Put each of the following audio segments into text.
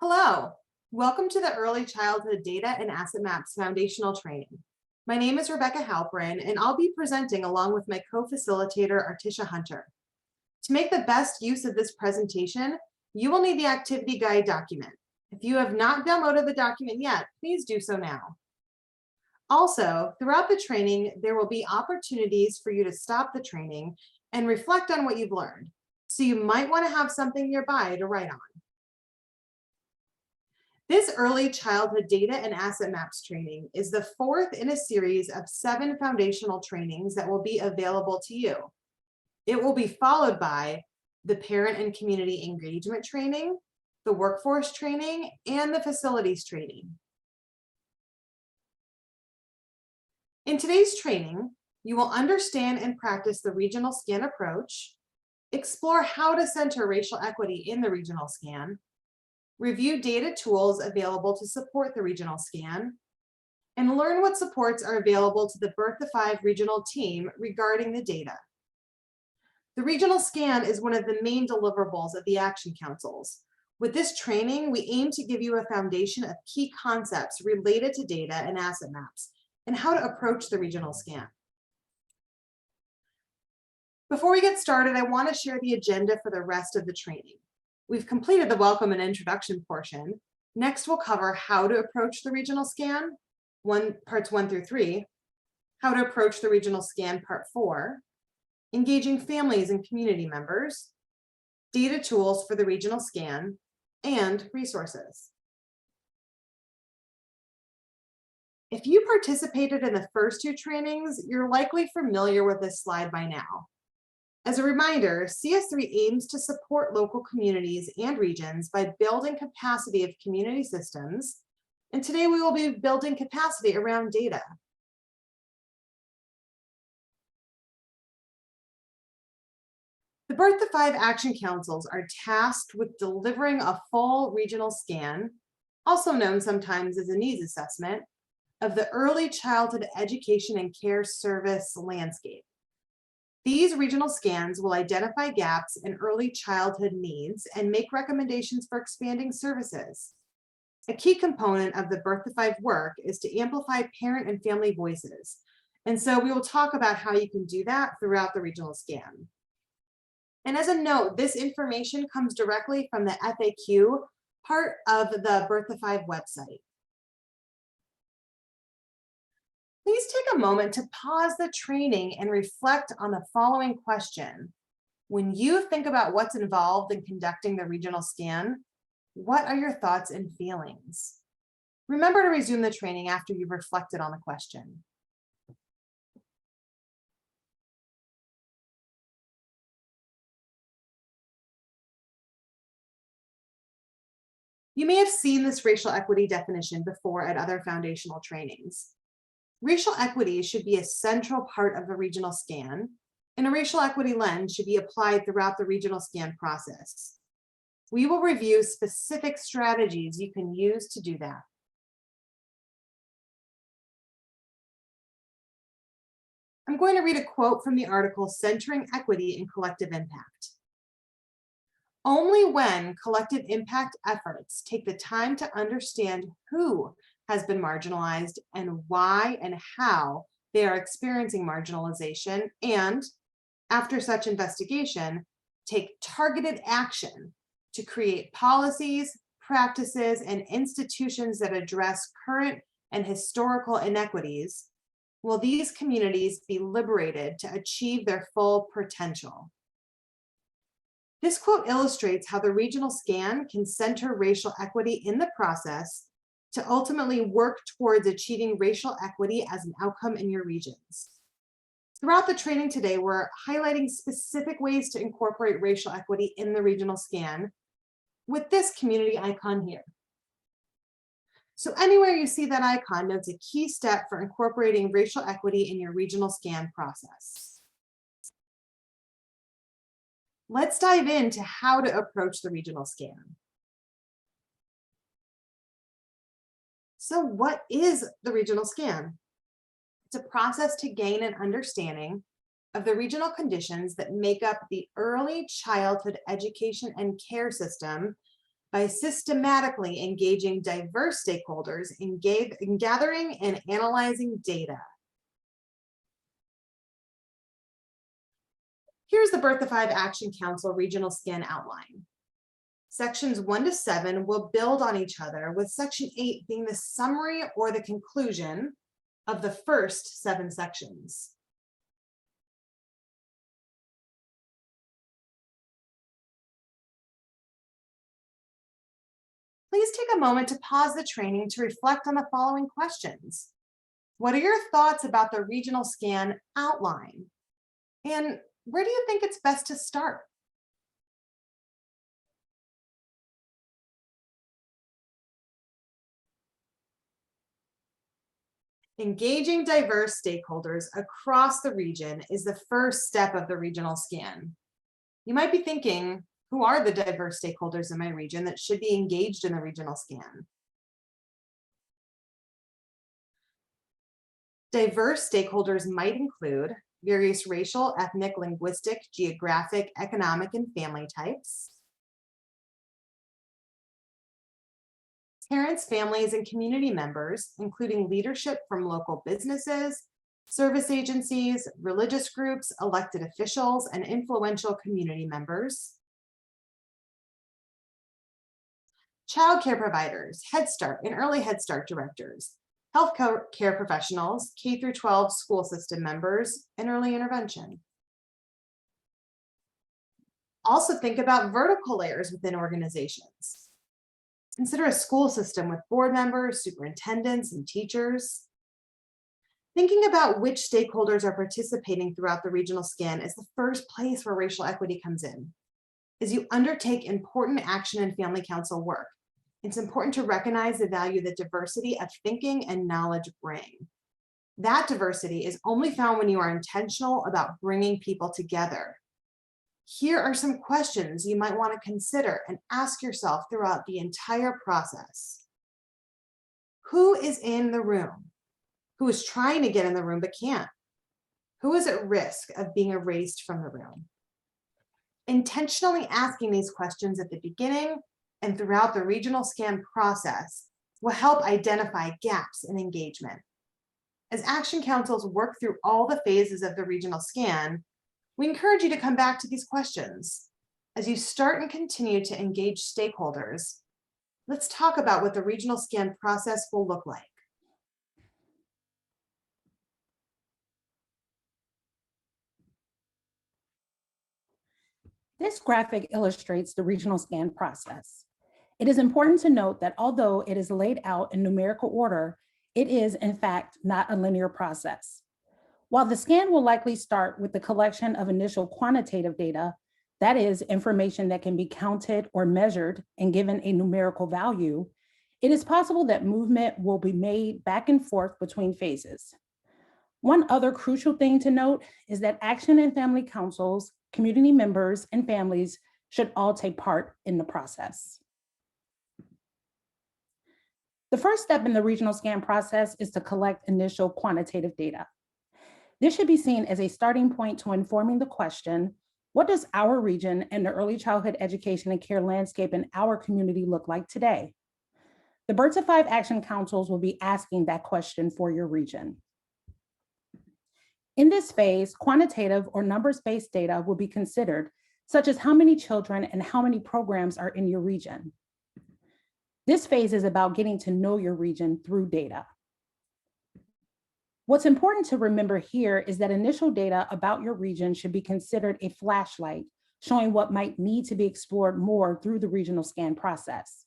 Hello, welcome to the Early Childhood Data and Asset Maps Foundational Training. My name is Rebecca Halperin, and I'll be presenting along with my co-facilitator, Artisha Hunter. To make the best use of this presentation, you will need the activity guide document. If you have not downloaded the document yet, please do so now. Also, throughout the training, there will be opportunities for you to stop the training and reflect on what you've learned. So you might want to have something nearby to write on. This Early Childhood Data and Asset Maps training is the fourth in a series of 7 foundational trainings that will be available to you. It will be followed by the Parent and Community Engagement training, the Workforce training, and the Facilities training. In today's training, you will understand and practice the regional scan approach, explore how to center racial equity in the regional scan, review data tools available to support the regional scan, and learn what supports are available to the Birth to 5 regional team regarding the data. The regional scan is one of the main deliverables of the Action Councils. With this training, we aim to give you a foundation of key concepts related to data and asset maps and how to approach the regional scan. Before we get started, I want to share the agenda for the rest of the training. We've completed the welcome and introduction portion. Next, we'll cover how to approach the regional scan, parts 1 through 3, how to approach the regional scan, part 4, engaging families and community members, data tools for the regional scan, and resources. If you participated in the first 2 trainings, you're likely familiar with this slide by now. As a reminder, CS3 aims to support local communities and regions by building capacity of community systems, and today we will be building capacity around data. The Birth to 5 Action Councils are tasked with delivering a full regional scan, also known sometimes as a needs assessment, of the early childhood education and care service landscape. These regional scans will identify gaps in early childhood needs and make recommendations for expanding services. A key component of the Birth to 5 work is to amplify parent and family voices. And so we will talk about how you can do that throughout the regional scan. And as a note, this information comes directly from the FAQ part of the Birth to 5 website. Please take a moment to pause the training and reflect on the following question. When you think about what's involved in conducting the regional scan, what are your thoughts and feelings? Remember to resume the training after you've reflected on the question. You may have seen this racial equity definition before at other foundational trainings. Racial equity should be a central part of the regional scan, and a racial equity lens should be applied throughout the regional scan process. We will review specific strategies you can use to do that. I'm going to read a quote from the article Centering Equity and Collective Impact. Only when collective impact efforts take the time to understand who has been marginalized and why and how they are experiencing marginalization, and after such investigation, take targeted action to create policies, practices, and institutions that address current and historical inequities, will these communities be liberated to achieve their full potential. This quote illustrates how the regional scan can center racial equity in the process to ultimately work towards achieving racial equity as an outcome in your regions. Throughout the training today, we're highlighting specific ways to incorporate racial equity in the regional scan with this community icon here. So anywhere you see that icon notes a key step for incorporating racial equity in your regional scan process. Let's dive into how to approach the regional scan. So what is the regional scan? It's a process to gain an understanding of the regional conditions that make up the early childhood education and care system by systematically engaging diverse stakeholders in gathering and analyzing data. Here's the Birth to 5 Action Council Regional Scan outline. Sections 1 to 7 will build on each other, with Section 8 being the summary or the conclusion of the first 7 sections. Please take a moment to pause the training to reflect on the following questions. What are your thoughts about the regional scan outline? And where do you think it's best to start? Engaging diverse stakeholders across the region is the first step of the regional scan. You might be thinking, who are the diverse stakeholders in my region that should be engaged in the regional scan? Diverse stakeholders might include various racial, ethnic, linguistic, geographic, economic, and family types, parents, families, and community members, including leadership from local businesses, service agencies, religious groups, elected officials, and influential community members, child care providers, Head Start and early Head Start directors, health care professionals, K-12 school system members, and early intervention. Also think about vertical layers within organizations. Consider a school system with board members, superintendents, and teachers. Thinking about which stakeholders are participating throughout the regional scan is the first place where racial equity comes in. As you undertake important action and family council work, it's important to recognize the value that diversity of thinking and knowledge bring. That diversity is only found when you are intentional about bringing people together. Here are some questions you might want to consider and ask yourself throughout the entire process. Who is in the room? Who is trying to get in the room but can't? Who is at risk of being erased from the room? Intentionally asking these questions at the beginning and throughout the regional scan process will help identify gaps in engagement. As action councils work through all the phases of the regional scan, we encourage you to come back to these questions. As you start and continue to engage stakeholders, let's talk about what the regional scan process will look like. This graphic illustrates the regional scan process. It is important to note that although it is laid out in numerical order, it is in fact not a linear process. While the scan will likely start with the collection of initial quantitative data, that is information that can be counted or measured and given a numerical value, it is possible that movement will be made back and forth between phases. One other crucial thing to note is that action and family councils, community members, and families should all take part in the process. The first step in the regional scan process is to collect initial quantitative data. This should be seen as a starting point to informing the question, what does our region and the early childhood education and care landscape in our community look like today? The Birth to 5 Action Councils will be asking that question for your region. In this phase, quantitative or numbers-based data will be considered, such as how many children and how many programs are in your region. This phase is about getting to know your region through data. What's important to remember here is that initial data about your region should be considered a flashlight, showing what might need to be explored more through the regional scan process.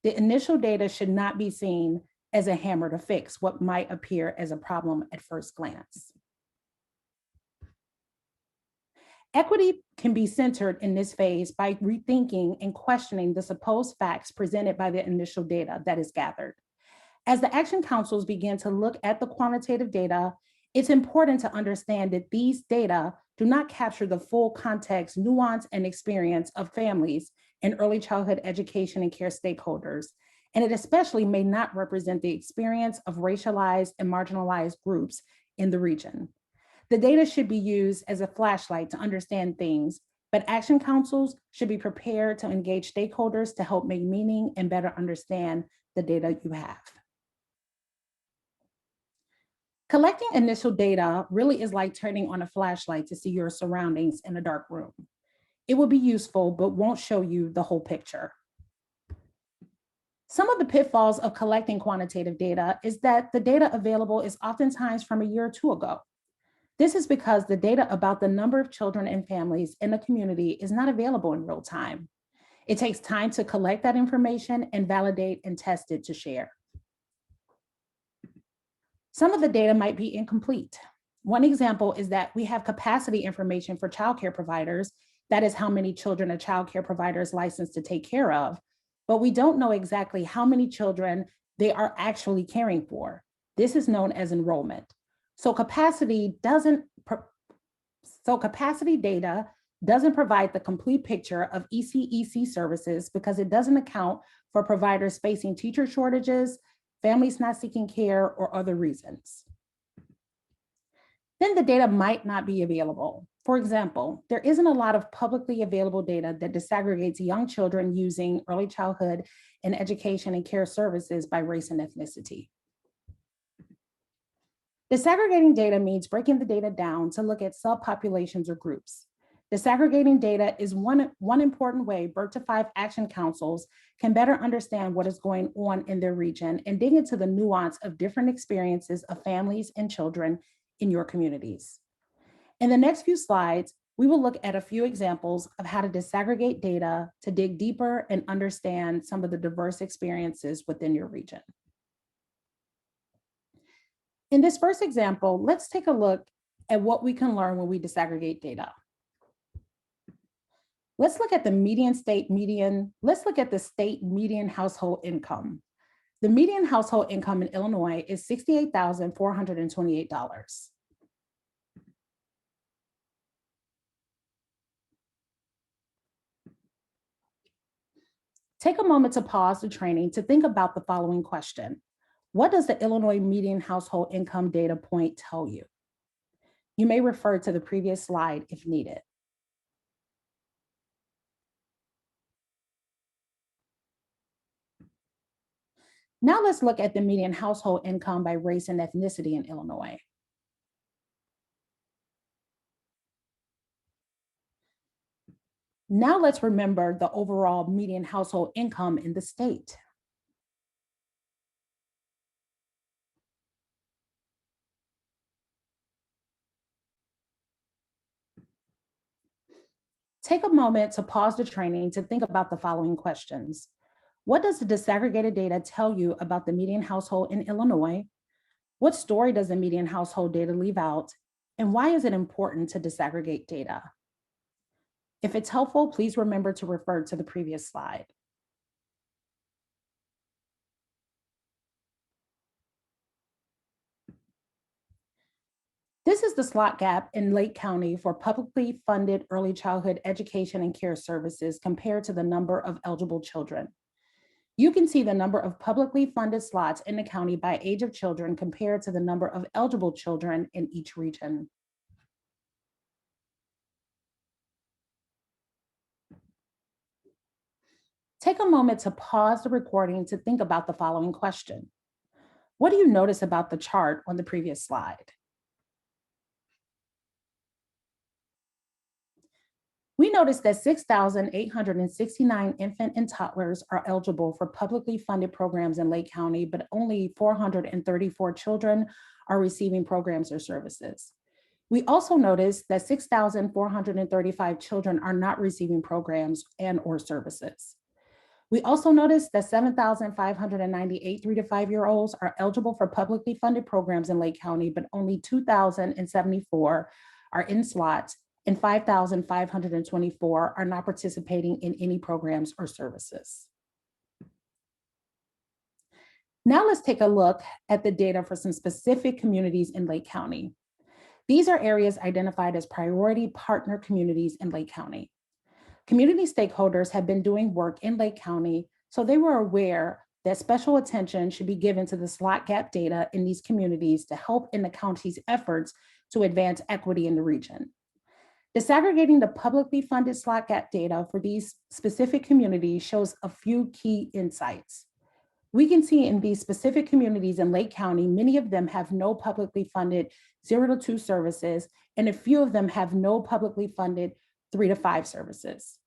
The initial data should not be seen as a hammer to fix what might appear as a problem at first glance. Equity can be centered in this phase by rethinking and questioning the supposed facts presented by the initial data that is gathered. As the action councils begin to look at the quantitative data, it's important to understand that these data do not capture the full context, nuance, and experience of families and early childhood education and care stakeholders, and it especially may not represent the experience of racialized and marginalized groups in the region. The data should be used as a flashlight to understand things but action councils should be prepared to engage stakeholders to help make meaning and better understand the data you have. Collecting initial data really is like turning on a flashlight to see your surroundings in a dark room. It will be useful, but won't show you the whole picture. Some of the pitfalls of collecting quantitative data is that the data available is oftentimes from a year or two ago. This is because the data about the number of children and families in a community is not available in real time. It takes time to collect that information and validate and test it to share. Some of the data might be incomplete. One example is that we have capacity information for childcare providers. That is how many children a childcare provider is licensed to take care of, but we don't know exactly how many children they are actually caring for. This is known as enrollment. So capacity data doesn't provide the complete picture of ECEC services because it doesn't account for providers facing teacher shortages, families not seeking care, or other reasons. Then the data might not be available. For example, there isn't a lot of publicly available data that disaggregates young children using early childhood and education and care services by race and ethnicity. Disaggregating data means breaking the data down to look at subpopulations or groups. Disaggregating data is one important way Birth to 5 action councils can better understand what is going on in their region and dig into the nuance of different experiences of families and children in your communities. In the next few slides, we will look at a few examples of how to disaggregate data to dig deeper and understand some of the diverse experiences within your region. In this first example, let's take a look at what we can learn when we disaggregate data. Let's look at the state median household income. The median household income in Illinois is $68,428. Take a moment to pause the training to think about the following question. What does the Illinois median household income data point tell you? You may refer to the previous slide if needed. Now let's look at the median household income by race and ethnicity in Illinois. Now let's remember the overall median household income in the state. Take a moment to pause the training to think about the following questions. What does the disaggregated data tell you about the median household in Illinois? What story does the median household data leave out? And why is it important to disaggregate data? If it's helpful, please remember to refer to the previous slide. This is the slot gap in Lake County for publicly funded early childhood education and care services compared to the number of eligible children. You can see the number of publicly funded slots in the county by age of children compared to the number of eligible children in each region. Take a moment to pause the recording to think about the following question. What do you notice about the chart on the previous slide? We noticed that 6,869 infant and toddlers are eligible for publicly funded programs in Lake County, but only 434 children are receiving programs or services. We also noticed that 6,435 children are not receiving programs and/or services. We also noticed that 7,598 3 to 5-year-olds are eligible for publicly funded programs in Lake County, but only 2,074 are in slots and 5,524 are not participating in any programs or services. Now let's take a look at the data for some specific communities in Lake County. These are areas identified as priority partner communities in Lake County. Community stakeholders have been doing work in Lake County, so they were aware that special attention should be given to the slot gap data in these communities to help in the county's efforts to advance equity in the region. Disaggregating the publicly funded slot gap data for these specific communities shows a few key insights. We can see in these specific communities in Lake County, many of them have no publicly funded 0 to 2 services, and a few of them have no publicly funded 3 to 5 services.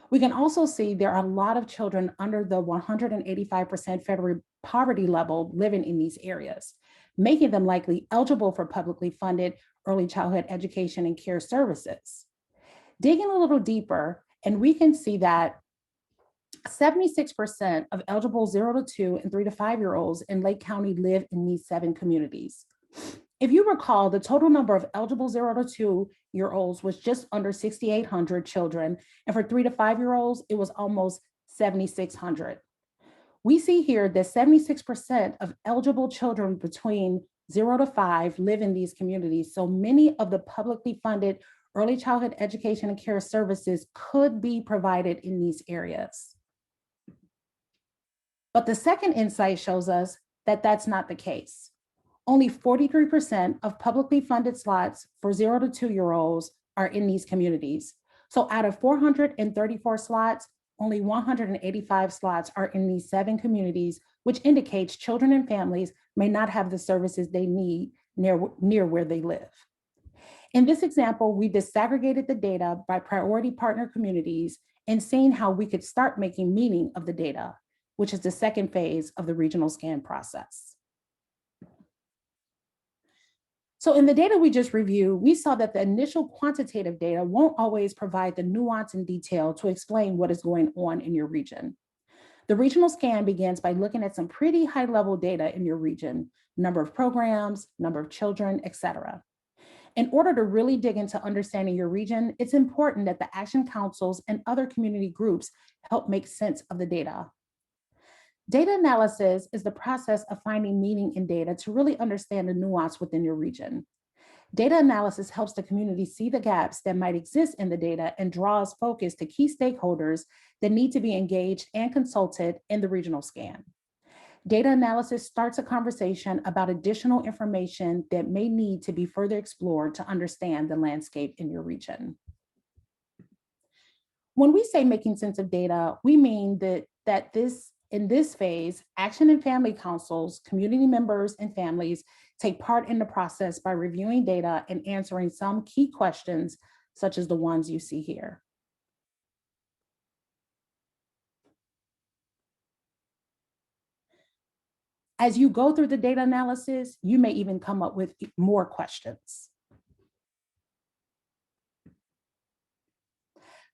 We can also see there are a lot of children under the 185% federal poverty level living in these areas, making them likely eligible for publicly funded early childhood education and care services. Digging a little deeper, and we can see that 76% of eligible 0 to 2 and 3 to 5-year-olds in Lake County live in these 7 communities. If you recall, the total number of eligible 0 to 2-year-olds was just under 6,800 children, and for 3 to 5-year-olds, it was almost 7,600. We see here that 76% of eligible children between 0 to 5 live in these communities, so many of the publicly funded early childhood education and care services could be provided in these areas. But the second insight shows us that that's not the case. Only 43% of publicly funded slots for 0 to 2-year-olds are in these communities. So out of 434 slots, only 185 slots are in these 7 communities, which indicates children and families may not have the services they need near where they live. In this example, we disaggregated the data by priority partner communities and seeing how we could start making meaning of the data, which is the second phase of the regional scan process. So in the data we just reviewed, we saw that the initial quantitative data won't always provide the nuance and detail to explain what is going on in your region. The regional scan begins by looking at some pretty high-level data in your region, number of programs, number of children, et cetera. In order to really dig into understanding your region, it's important that the action councils and other community groups help make sense of the data. Data analysis is the process of finding meaning in data to really understand the nuance within your region. Data analysis helps the community see the gaps that might exist in the data and draws focus to key stakeholders that need to be engaged and consulted in the regional scan. Data analysis starts a conversation about additional information that may need to be further explored to understand the landscape in your region. When we say making sense of data, we mean that in this phase, action and family councils, community members, and families take part in the process by reviewing data and answering some key questions, such as the ones you see here. As you go through the data analysis, you may even come up with more questions.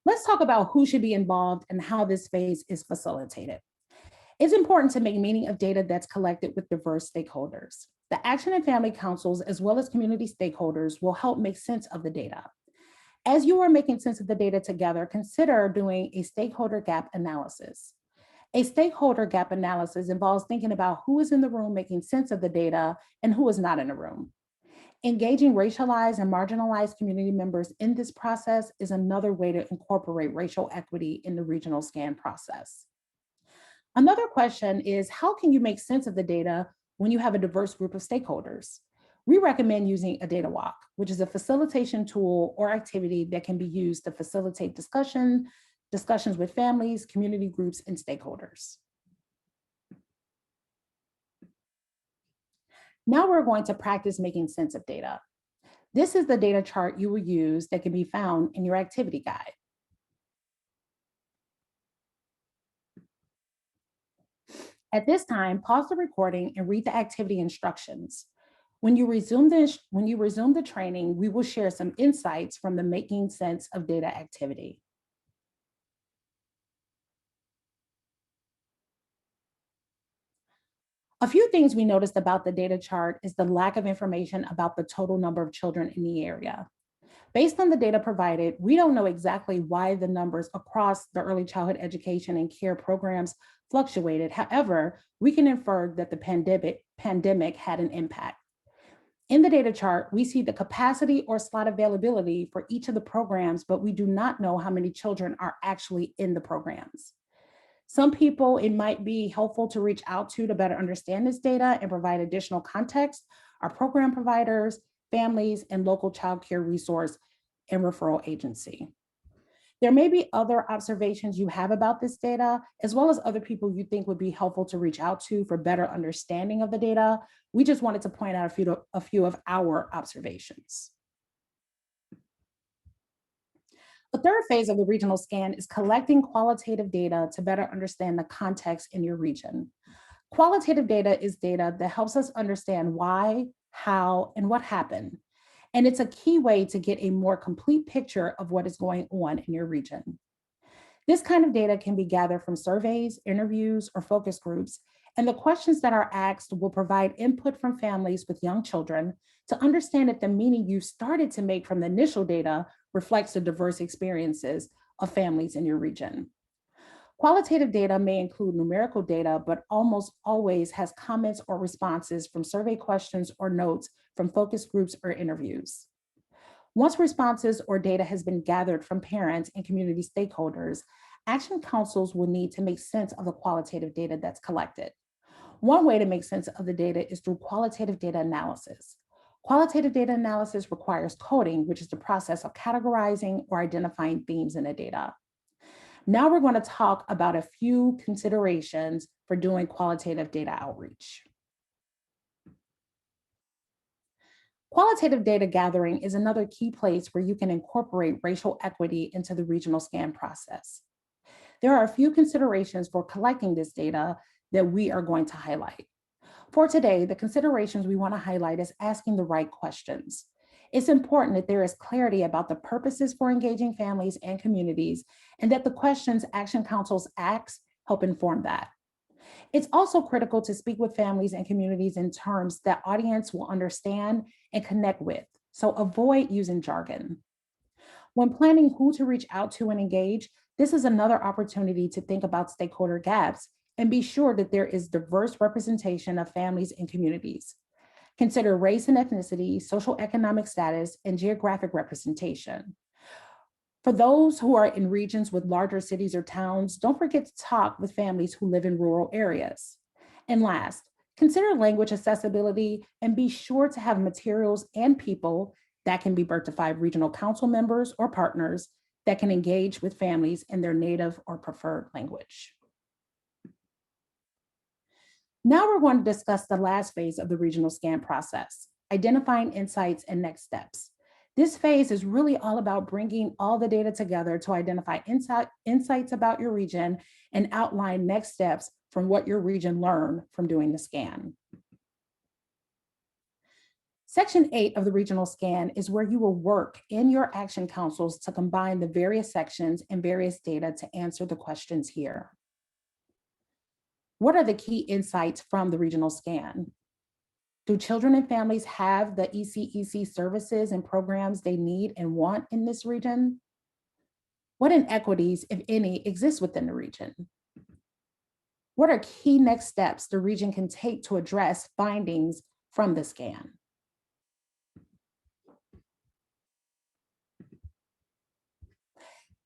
Let's talk about who should be involved and how this phase is facilitated. It's important to make meaning of data that's collected with diverse stakeholders. The Action and Family Councils, as well as community stakeholders, will help make sense of the data. As you are making sense of the data together, consider doing a stakeholder gap analysis. A stakeholder gap analysis involves thinking about who is in the room making sense of the data and who is not in the room. Engaging racialized and marginalized community members in this process is another way to incorporate racial equity in the regional scan process. Another question is, how can you make sense of the data when you have a diverse group of stakeholders? We recommend using a data walk, which is a facilitation tool or activity that can be used to facilitate discussions with families, community groups, and stakeholders. Now we're going to practice making sense of data. This is the data chart you will use that can be found in your activity guide. At this time, pause the recording and read the activity instructions. When you resume the training, we will share some insights from the Making Sense of Data activity. A few things we noticed about the data chart is the lack of information about the total number of children in the area. Based on the data provided, we don't know exactly why the numbers across the early childhood education and care programs fluctuated. However, we can infer that the pandemic had an impact. In the data chart, we see the capacity or slot availability for each of the programs, but we do not know how many children are actually in the programs. Some people, it might be helpful to reach out to better understand this data and provide additional context. Our program providers, families, and local child care resource and referral agency. There may be other observations you have about this data, as well as other people you think would be helpful to reach out to for better understanding of the data. We just wanted to point out a few of our observations. The third phase of the regional scan is collecting qualitative data to better understand the context in your region. Qualitative data is data that helps us understand why, how, and what happened. And it's a key way to get a more complete picture of what is going on in your region. This kind of data can be gathered from surveys, interviews, or focus groups, and the questions that are asked will provide input from families with young children to understand if the meaning you started to make from the initial data reflects the diverse experiences of families in your region. Qualitative data may include numerical data, but almost always has comments or responses from survey questions or notes from focus groups or interviews. Once responses or data has been gathered from parents and community stakeholders, action councils will need to make sense of the qualitative data that's collected. One way to make sense of the data is through qualitative data analysis. Qualitative data analysis requires coding, which is the process of categorizing or identifying themes in the data. Now we're going to talk about a few considerations for doing qualitative data outreach. Qualitative data gathering is another key place where you can incorporate racial equity into the regional scan process. There are a few considerations for collecting this data that we are going to highlight. For today, the considerations we want to highlight is asking the right questions. It's important that there is clarity about the purposes for engaging families and communities, and that the questions action councils ask help inform that. It's also critical to speak with families and communities in terms that audience will understand and connect with, so avoid using jargon. When planning who to reach out to and engage, this is another opportunity to think about stakeholder gaps and be sure that there is diverse representation of families and communities. Consider race and ethnicity, social economic status, and geographic representation. For those who are in regions with larger cities or towns, don't forget to talk with families who live in rural areas. And last, consider language accessibility and be sure to have materials and people that can be birth to 5 regional council members or partners that can engage with families in their native or preferred language. Now we're going to discuss the last phase of the regional scan process, identifying insights and next steps. This phase is really all about bringing all the data together to identify insights about your region and outline next steps from what your region learned from doing the scan. Section 8 of the regional scan is where you will work in your action councils to combine the various sections and various data to answer the questions here. What are the key insights from the regional scan? Do children and families have the ECEC services and programs they need and want in this region? What inequities, if any, exist within the region? What are key next steps the region can take to address findings from the scan?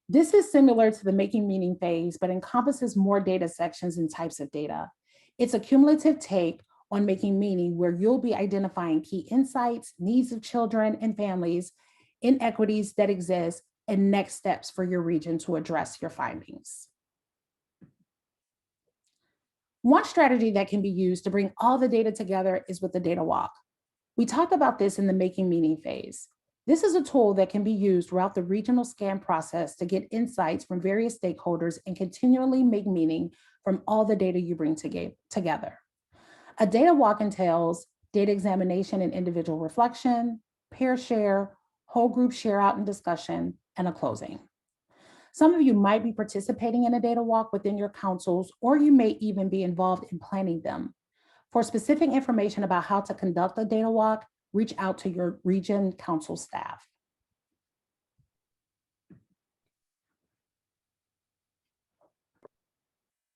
This is similar to the making meaning phase, but encompasses more data sections and types of data. It's a cumulative take on making meaning where you'll be identifying key insights, needs of children and families, inequities that exist, and next steps for your region to address your findings. One strategy that can be used to bring all the data together is with the data walk. We talked about this in the making meaning phase. This is a tool that can be used throughout the regional scan process to get insights from various stakeholders and continually make meaning from all the data you bring together. A data walk entails data examination and individual reflection, pair share, whole group share out and discussion, and a closing. Some of you might be participating in a data walk within your councils, or you may even be involved in planning them. For specific information about how to conduct a data walk, reach out to your region council staff.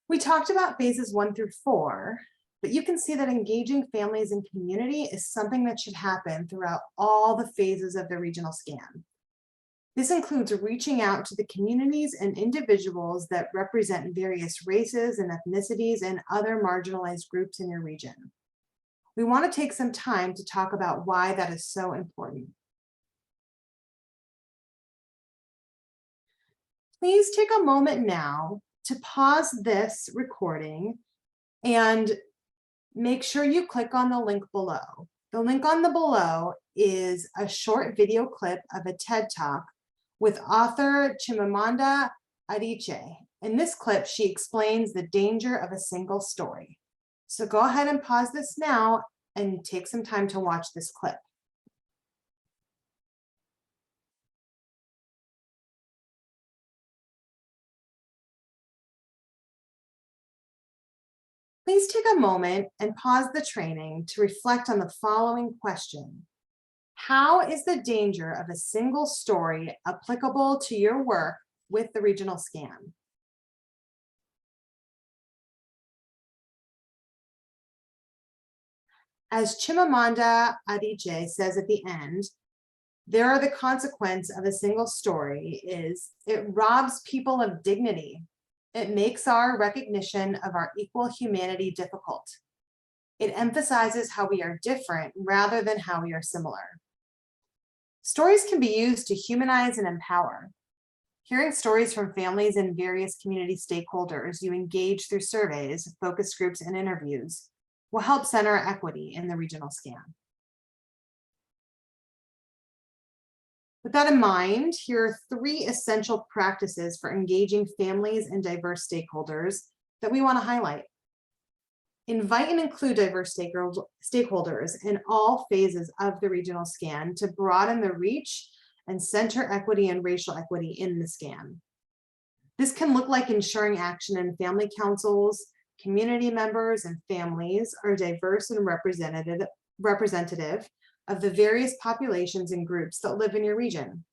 We talked about phases 1 through 4, but you can see that engaging families and community is something that should happen throughout all the phases of the regional scan. This includes reaching out to the communities and individuals that represent various races and ethnicities and other marginalized groups in your region. We want to take some time to talk about why that is so important. Please take a moment now to pause this recording and make sure you click on the link below. The link on the below is a short video clip of a TED Talk with author Chimamanda Adichie. In this clip, she explains the danger of a single story. So go ahead and pause this now and take some time to watch this clip. Please take a moment and pause the training to reflect on the following question. How is the danger of a single story applicable to your work with the regional scan? As Chimamanda Adichie says at the end, there are the consequence of a single story is it robs people of dignity. It makes our recognition of our equal humanity difficult. It emphasizes how we are different rather than how we are similar. Stories can be used to humanize and empower. Hearing stories from families and various community stakeholders you engage through surveys, focus groups, and interviews will help center equity in the regional scan. With that in mind, here are 3 essential practices for engaging families and diverse stakeholders that we want to highlight. Invite and include diverse stakeholders in all phases of the regional scan to broaden the reach and center equity and racial equity in the scan. This can look like ensuring action in family councils, community members, and families are diverse and representative of the various populations and groups that live in your region.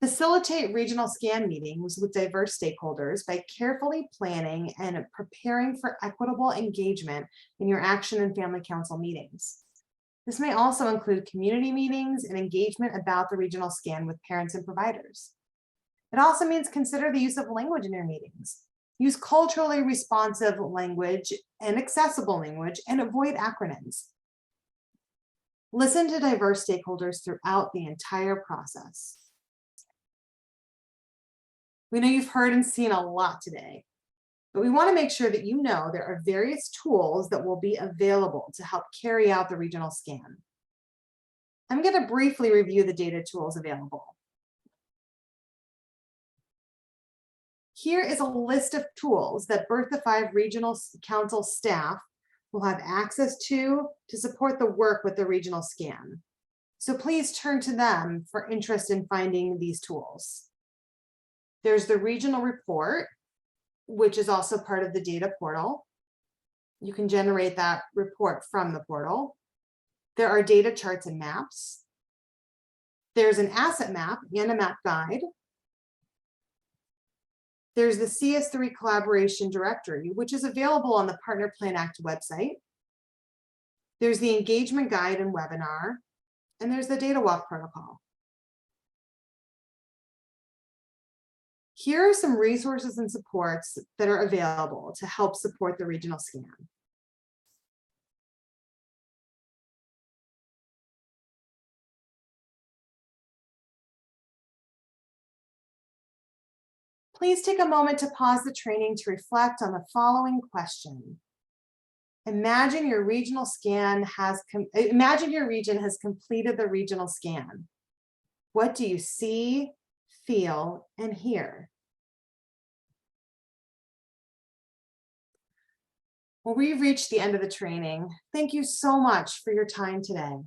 Facilitate regional scan meetings with diverse stakeholders by carefully planning and preparing for equitable engagement in your action and family council meetings. This may also include community meetings and engagement about the regional scan with parents and providers. It also means consider the use of language in your meetings. Use culturally responsive language and accessible language and avoid acronyms. Listen to diverse stakeholders throughout the entire process. We know you've heard and seen a lot today, but we want to make sure that you know there are various tools that will be available to help carry out the regional scan. I'm going to briefly review the data tools available. Here is a list of tools that Bertha 5 Regional Council staff will have access to support the work with the regional scan. So please turn to them for interest in finding these tools. There's the regional report, which is also part of the data portal. You can generate that report from the portal. There are data charts and maps. There's an asset map and a map guide. There's the CS3 collaboration directory, which is available on the Partner Plan Act website. There's the engagement guide and webinar, and there's the data walk protocol. Here are some resources and supports that are available to help support the regional scan. Please take a moment to pause the training to reflect on the following question. Imagine your region has completed the regional scan. What do you see, feel, and hear? Well, we've reached the end of the training. Thank you so much for your time today.